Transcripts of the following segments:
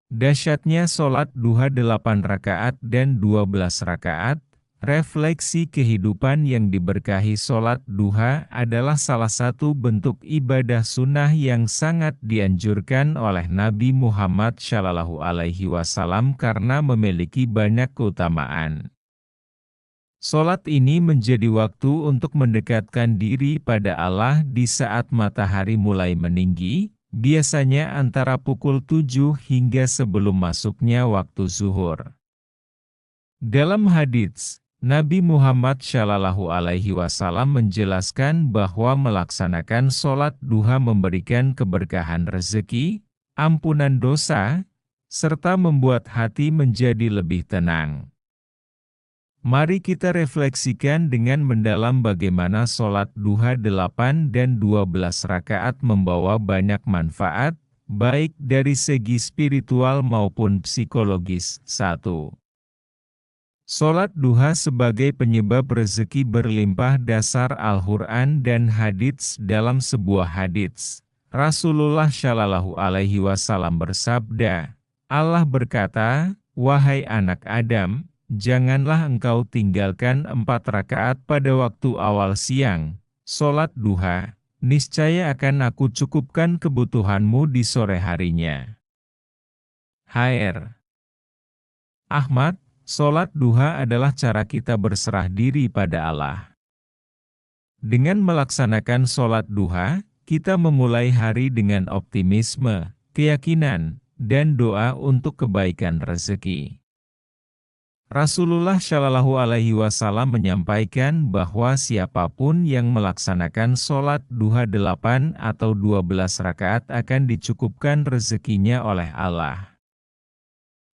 Dahsyatnya sholat duha 8 rakaat dan 12 rakaat, refleksi kehidupan yang diberkahi sholat duha adalah salah satu bentuk ibadah sunnah yang sangat dianjurkan oleh Nabi Muhammad SAW karena memiliki banyak keutamaan. Sholat ini menjadi waktu untuk mendekatkan diri pada Allah di saat matahari mulai meninggi, biasanya antara pukul 7 hingga sebelum masuknya waktu zuhur. Dalam hadits, Nabi Muhammad SAW menjelaskan bahwa melaksanakan sholat duha memberikan keberkahan rezeki, ampunan dosa, serta membuat hati menjadi lebih tenang. Mari kita refleksikan dengan mendalam bagaimana sholat duha 8 dan 12 rakaat membawa banyak manfaat, baik dari segi spiritual maupun psikologis. 1. Sholat duha sebagai penyebab rezeki berlimpah. Dasar Al-Quran dan hadits. Dalam sebuah hadits, Rasulullah SAW bersabda, Allah berkata, "Wahai anak Adam, janganlah engkau tinggalkan 4 rakaat pada waktu awal siang, sholat duha, niscaya akan aku cukupkan kebutuhanmu di sore harinya." Hr. Ahmad, sholat duha adalah cara kita berserah diri pada Allah. Dengan melaksanakan sholat duha, kita memulai hari dengan optimisme, keyakinan, dan doa untuk kebaikan rezeki. Rasulullah SAW menyampaikan bahwa siapapun yang melaksanakan sholat duha 8 atau 12 rakaat akan dicukupkan rezekinya oleh Allah.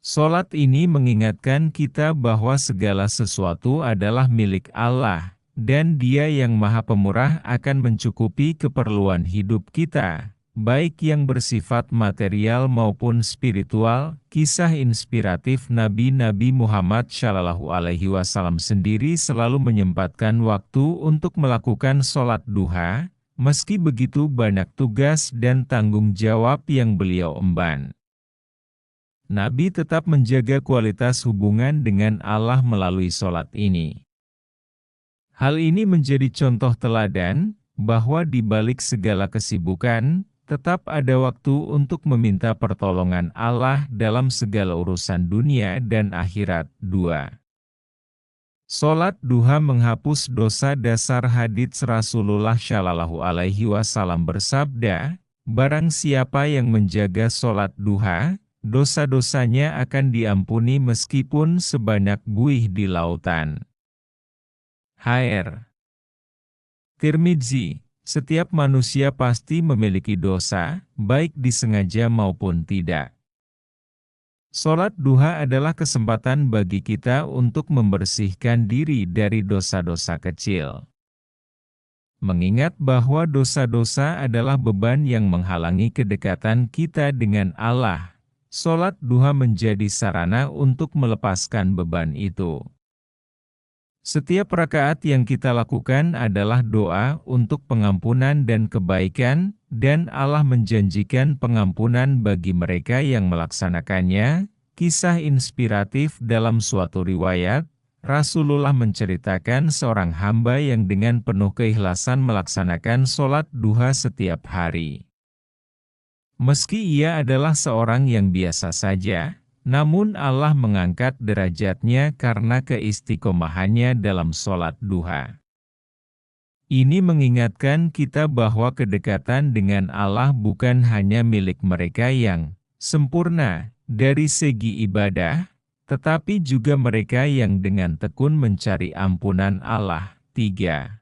Sholat ini mengingatkan kita bahwa segala sesuatu adalah milik Allah, dan Dia yang Maha Pemurah akan mencukupi keperluan hidup kita, baik yang bersifat material maupun spiritual. Kisah inspiratif Nabi Muhammad SAW sendiri selalu menyempatkan waktu untuk melakukan sholat duha, meski begitu banyak tugas dan tanggung jawab yang beliau emban. Nabi tetap menjaga kualitas hubungan dengan Allah melalui sholat ini. Hal ini menjadi contoh teladan, bahwa di balik segala kesibukan, tetap ada waktu untuk meminta pertolongan Allah dalam segala urusan dunia dan akhirat. 2. Sholat duha menghapus dosa. Dasar hadits Rasulullah SAW bersabda, barang siapa yang menjaga sholat duha, dosa-dosanya akan diampuni meskipun sebanyak buih di lautan. Hr. Tirmidzi, setiap manusia pasti memiliki dosa, baik disengaja maupun tidak. Sholat duha adalah kesempatan bagi kita untuk membersihkan diri dari dosa-dosa kecil. Mengingat bahwa dosa-dosa adalah beban yang menghalangi kedekatan kita dengan Allah, sholat duha menjadi sarana untuk melepaskan beban itu. Setiap rakaat yang kita lakukan adalah doa untuk pengampunan dan kebaikan, dan Allah menjanjikan pengampunan bagi mereka yang melaksanakannya. Kisah inspiratif dalam suatu riwayat, Rasulullah menceritakan seorang hamba yang dengan penuh keikhlasan melaksanakan sholat duha setiap hari. Meski ia adalah seorang yang biasa saja, namun Allah mengangkat derajatnya karena keistiqomahannya dalam sholat duha. Ini mengingatkan kita bahwa kedekatan dengan Allah bukan hanya milik mereka yang sempurna dari segi ibadah, tetapi juga mereka yang dengan tekun mencari ampunan Allah. 3.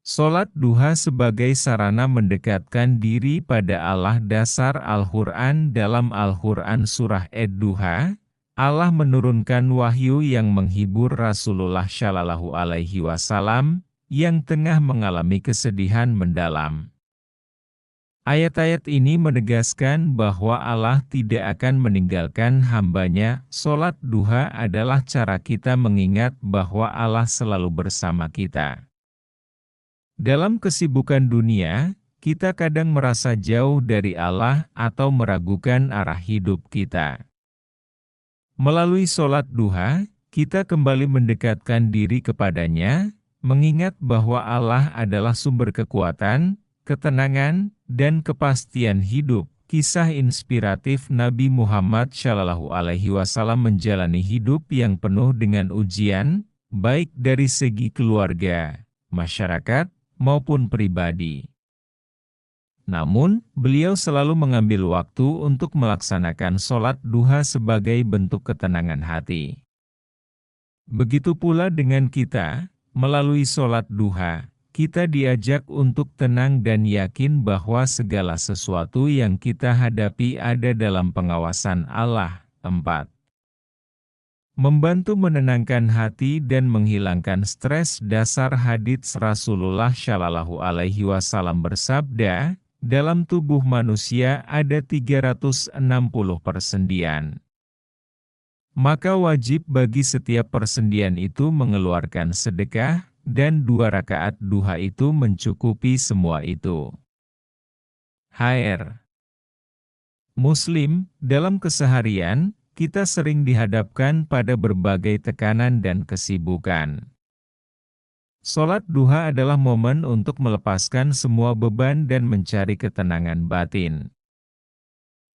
Sholat duha sebagai sarana mendekatkan diri pada Allah. Dasar Al-Quran. Dalam Al-Quran Surah Ad-Duha, Allah menurunkan wahyu yang menghibur Rasulullah SAW, yang tengah mengalami kesedihan mendalam. Ayat-ayat ini menegaskan bahwa Allah tidak akan meninggalkan hambanya. Sholat duha adalah cara kita mengingat bahwa Allah selalu bersama kita. Dalam kesibukan dunia, kita kadang merasa jauh dari Allah atau meragukan arah hidup kita. Melalui sholat duha, kita kembali mendekatkan diri kepadanya, mengingat bahwa Allah adalah sumber kekuatan, ketenangan, dan kepastian hidup. Kisah inspiratif Nabi Muhammad SAW menjalani hidup yang penuh dengan ujian, baik dari segi keluarga, masyarakat, maupun pribadi. Namun, beliau selalu mengambil waktu untuk melaksanakan sholat duha sebagai bentuk ketenangan hati. Begitu pula dengan kita, melalui sholat duha, kita diajak untuk tenang dan yakin bahwa segala sesuatu yang kita hadapi ada dalam pengawasan Allah. 4. Membantu menenangkan hati dan menghilangkan stres. Dasar hadits Rasulullah SAW bersabda, dalam tubuh manusia ada 360 persendian. Maka wajib bagi setiap persendian itu mengeluarkan sedekah, dan 2 rakaat duha itu mencukupi semua itu. HR Muslim, dalam keseharian, kita sering dihadapkan pada berbagai tekanan dan kesibukan. Sholat duha adalah momen untuk melepaskan semua beban dan mencari ketenangan batin.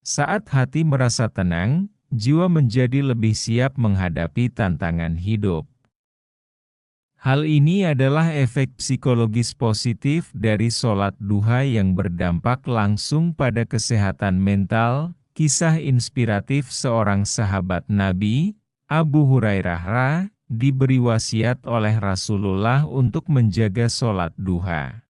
Saat hati merasa tenang, jiwa menjadi lebih siap menghadapi tantangan hidup. Hal ini adalah efek psikologis positif dari sholat duha yang berdampak langsung pada kesehatan mental. Kisah inspiratif seorang sahabat Nabi, Abu Hurairah, diberi wasiat oleh Rasulullah untuk menjaga sholat duha.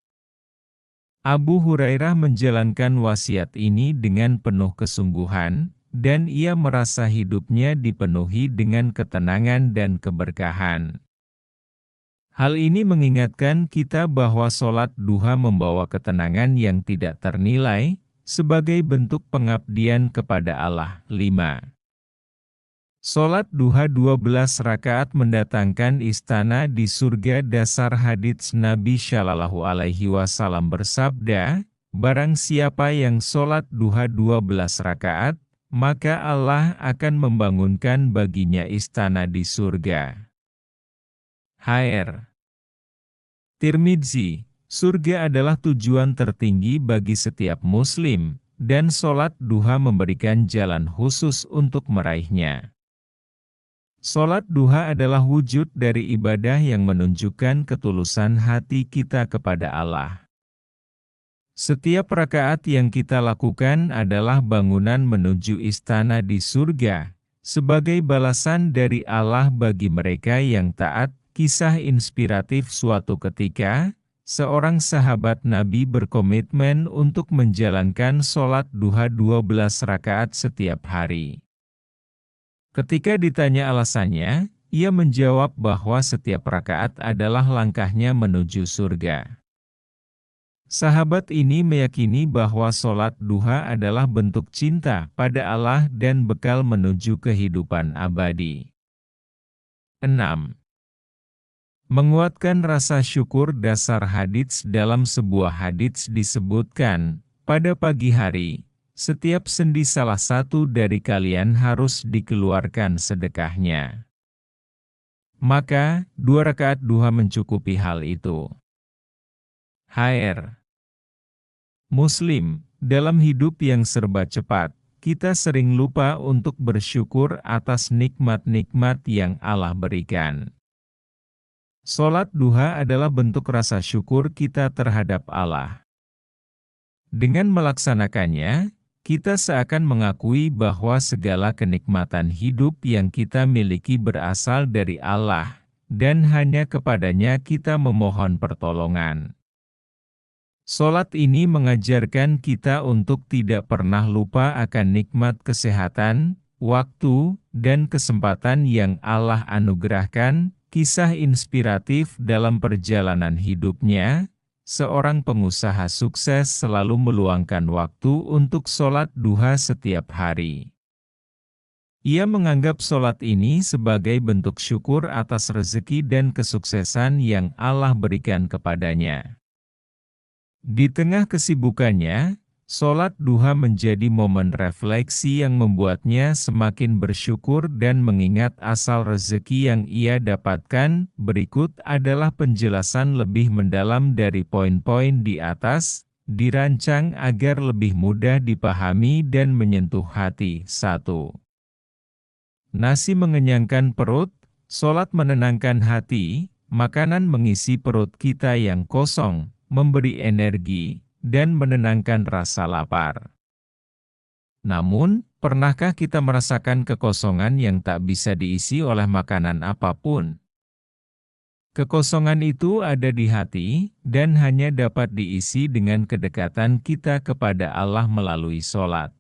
Abu Hurairah menjalankan wasiat ini dengan penuh kesungguhan, dan ia merasa hidupnya dipenuhi dengan ketenangan dan keberkahan. Hal ini mengingatkan kita bahwa sholat duha membawa ketenangan yang tidak ternilai, sebagai bentuk pengabdian kepada Allah. 5. Sholat duha 12 rakaat mendatangkan istana di surga. Dasar hadits Nabi SAW bersabda, barang siapa yang sholat duha 12 rakaat, maka Allah akan membangunkan baginya istana di surga. HR Tirmidzi, surga adalah tujuan tertinggi bagi setiap muslim, dan sholat duha memberikan jalan khusus untuk meraihnya. Sholat duha adalah wujud dari ibadah yang menunjukkan ketulusan hati kita kepada Allah. Setiap rakaat yang kita lakukan adalah bangunan menuju istana di surga, sebagai balasan dari Allah bagi mereka yang taat. Kisah inspiratif suatu ketika, seorang sahabat Nabi berkomitmen untuk menjalankan sholat duha 12 rakaat setiap hari. Ketika ditanya alasannya, ia menjawab bahwa setiap rakaat adalah langkahnya menuju surga. Sahabat ini meyakini bahwa sholat duha adalah bentuk cinta pada Allah dan bekal menuju kehidupan abadi. 6. Menguatkan rasa syukur. Dasar hadits dalam sebuah hadits disebutkan, pada pagi hari, setiap sendi salah satu dari kalian harus dikeluarkan sedekahnya. Maka, 2 rakaat duha mencukupi hal itu. HR Muslim, dalam hidup yang serba cepat, kita sering lupa untuk bersyukur atas nikmat-nikmat yang Allah berikan. Sholat duha adalah bentuk rasa syukur kita terhadap Allah. Dengan melaksanakannya, kita seakan mengakui bahwa segala kenikmatan hidup yang kita miliki berasal dari Allah, dan hanya kepadanya kita memohon pertolongan. Sholat ini mengajarkan kita untuk tidak pernah lupa akan nikmat kesehatan, waktu, dan kesempatan yang Allah anugerahkan. Kisah inspiratif dalam perjalanan hidupnya, seorang pengusaha sukses selalu meluangkan waktu untuk sholat duha setiap hari. Ia menganggap sholat ini sebagai bentuk syukur atas rezeki dan kesuksesan yang Allah berikan kepadanya. Di tengah kesibukannya, sholat duha menjadi momen refleksi yang membuatnya semakin bersyukur dan mengingat asal rezeki yang ia dapatkan. Berikut adalah penjelasan lebih mendalam dari poin-poin di atas, dirancang agar lebih mudah dipahami dan menyentuh hati. 1. Nasi mengenyangkan perut, sholat menenangkan hati, makanan mengisi perut kita yang kosong, memberi energi, dan menenangkan rasa lapar. Namun, pernahkah kita merasakan kekosongan yang tak bisa diisi oleh makanan apapun? Kekosongan itu ada di hati, dan hanya dapat diisi dengan kedekatan kita kepada Allah melalui sholat.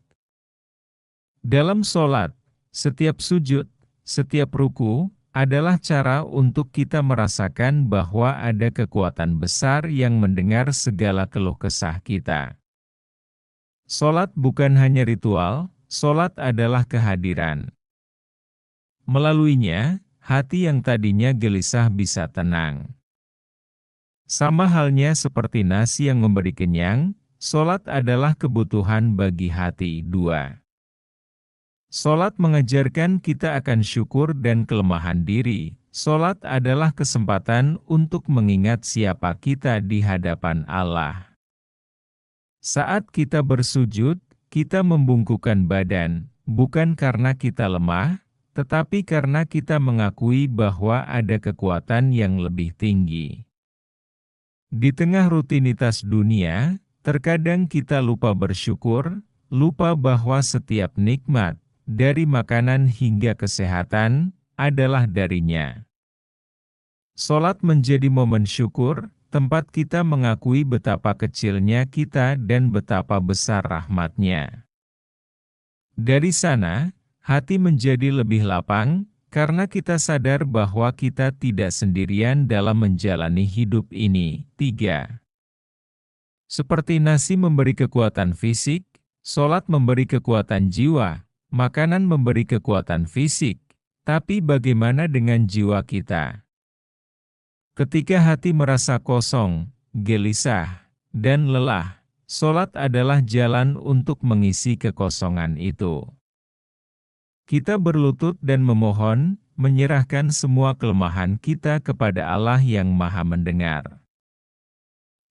Dalam sholat, setiap sujud, setiap ruku, adalah cara untuk kita merasakan bahwa ada kekuatan besar yang mendengar segala keluh kesah kita. Sholat bukan hanya ritual, sholat adalah kehadiran. Melaluinya, hati yang tadinya gelisah bisa tenang. Sama halnya seperti nasi yang memberi kenyang, sholat adalah kebutuhan bagi hati. 2. Sholat mengajarkan kita akan syukur dan kelemahan diri. Sholat adalah kesempatan untuk mengingat siapa kita di hadapan Allah. Saat kita bersujud, kita membungkukkan badan, bukan karena kita lemah, tetapi karena kita mengakui bahwa ada kekuatan yang lebih tinggi. Di tengah rutinitas dunia, terkadang kita lupa bersyukur, lupa bahwa setiap nikmat, dari makanan hingga kesehatan, adalah darinya. Sholat menjadi momen syukur, tempat kita mengakui betapa kecilnya kita dan betapa besar rahmat-Nya. Dari sana, hati menjadi lebih lapang, karena kita sadar bahwa kita tidak sendirian dalam menjalani hidup ini. 3. Seperti nasi memberi kekuatan fisik, sholat memberi kekuatan jiwa. Makanan memberi kekuatan fisik, tapi bagaimana dengan jiwa kita? Ketika hati merasa kosong, gelisah, dan lelah, sholat adalah jalan untuk mengisi kekosongan itu. Kita berlutut dan memohon, menyerahkan semua kelemahan kita kepada Allah yang Maha Mendengar.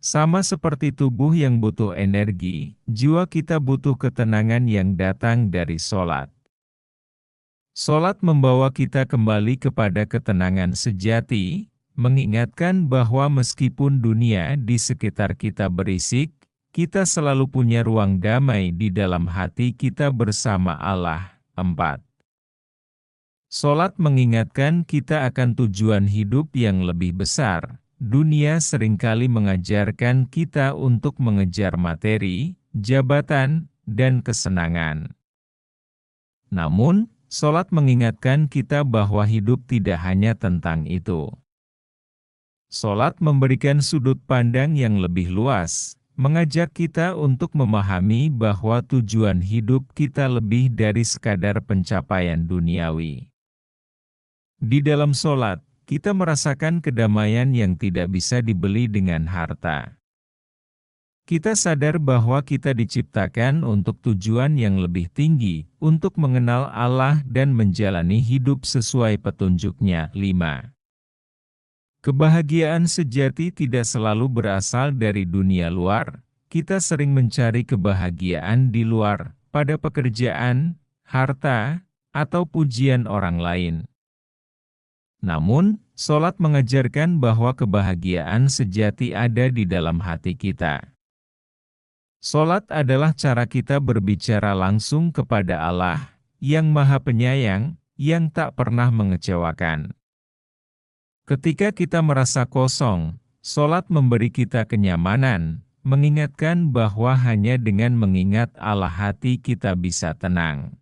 Sama seperti tubuh yang butuh energi, jiwa kita butuh ketenangan yang datang dari sholat. Sholat membawa kita kembali kepada ketenangan sejati, mengingatkan bahwa meskipun dunia di sekitar kita berisik, kita selalu punya ruang damai di dalam hati kita bersama Allah. 4. Sholat mengingatkan kita akan tujuan hidup yang lebih besar. Dunia seringkali mengajarkan kita untuk mengejar materi, jabatan, dan kesenangan. Namun, sholat mengingatkan kita bahwa hidup tidak hanya tentang itu. Sholat memberikan sudut pandang yang lebih luas, mengajak kita untuk memahami bahwa tujuan hidup kita lebih dari sekadar pencapaian duniawi. Di dalam sholat, kita merasakan kedamaian yang tidak bisa dibeli dengan harta. Kita sadar bahwa kita diciptakan untuk tujuan yang lebih tinggi, untuk mengenal Allah dan menjalani hidup sesuai petunjuk-Nya. 5. Kebahagiaan sejati tidak selalu berasal dari dunia luar. Kita sering mencari kebahagiaan di luar, pada pekerjaan, harta, atau pujian orang lain. Namun, sholat mengajarkan bahwa kebahagiaan sejati ada di dalam hati kita. Sholat adalah cara kita berbicara langsung kepada Allah, yang Maha Penyayang, yang tak pernah mengecewakan. Ketika kita merasa kosong, sholat memberi kita kenyamanan, mengingatkan bahwa hanya dengan mengingat Allah hati kita bisa tenang.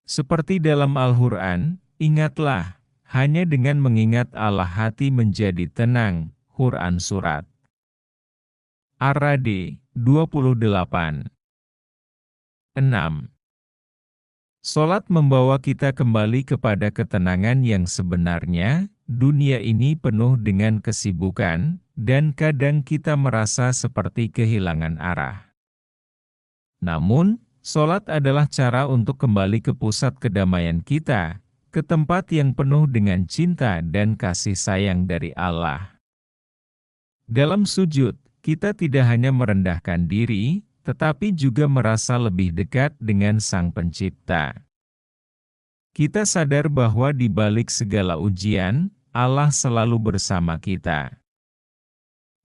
Seperti dalam Al-Quran, ingatlah, hanya dengan mengingat Allah hati menjadi tenang. Quran Surat Ar-Ra'd 28. 6. Sholat membawa kita kembali kepada ketenangan yang sebenarnya, dunia ini penuh dengan kesibukan, dan kadang kita merasa seperti kehilangan arah. Namun, sholat adalah cara untuk kembali ke pusat kedamaian kita, ke tempat yang penuh dengan cinta dan kasih sayang dari Allah. Dalam sujud, kita tidak hanya merendahkan diri, tetapi juga merasa lebih dekat dengan Sang Pencipta. Kita sadar bahwa di balik segala ujian, Allah selalu bersama kita.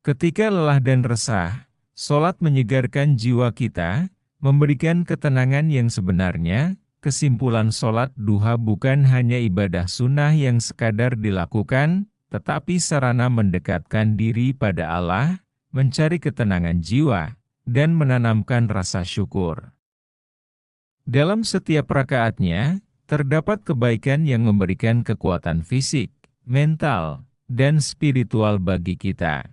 Ketika lelah dan resah, sholat menyegarkan jiwa kita, memberikan ketenangan yang sebenarnya. Kesimpulan sholat duha bukan hanya ibadah sunnah yang sekadar dilakukan, tetapi sarana mendekatkan diri pada Allah, mencari ketenangan jiwa, dan menanamkan rasa syukur. Dalam setiap rakaatnya, terdapat kebaikan yang memberikan kekuatan fisik, mental, dan spiritual bagi kita.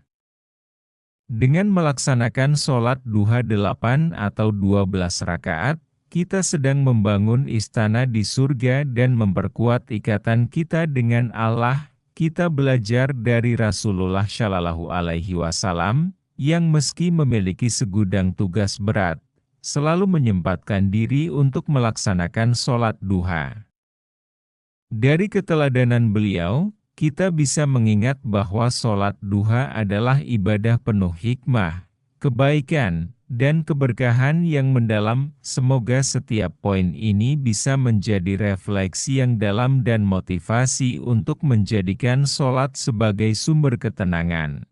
Dengan melaksanakan sholat duha 8 atau 12 rakaat, kita sedang membangun istana di surga dan memperkuat ikatan kita dengan Allah. Kita belajar dari Rasulullah Shallallahu Alaihi Wasallam, yang meski memiliki segudang tugas berat, selalu menyempatkan diri untuk melaksanakan sholat duha. Dari keteladanan beliau, kita bisa mengingat bahwa sholat duha adalah ibadah penuh hikmah, kebaikan, dan keberkahan yang mendalam. Semoga setiap poin ini bisa menjadi refleksi yang dalam dan motivasi untuk menjadikan sholat sebagai sumber ketenangan,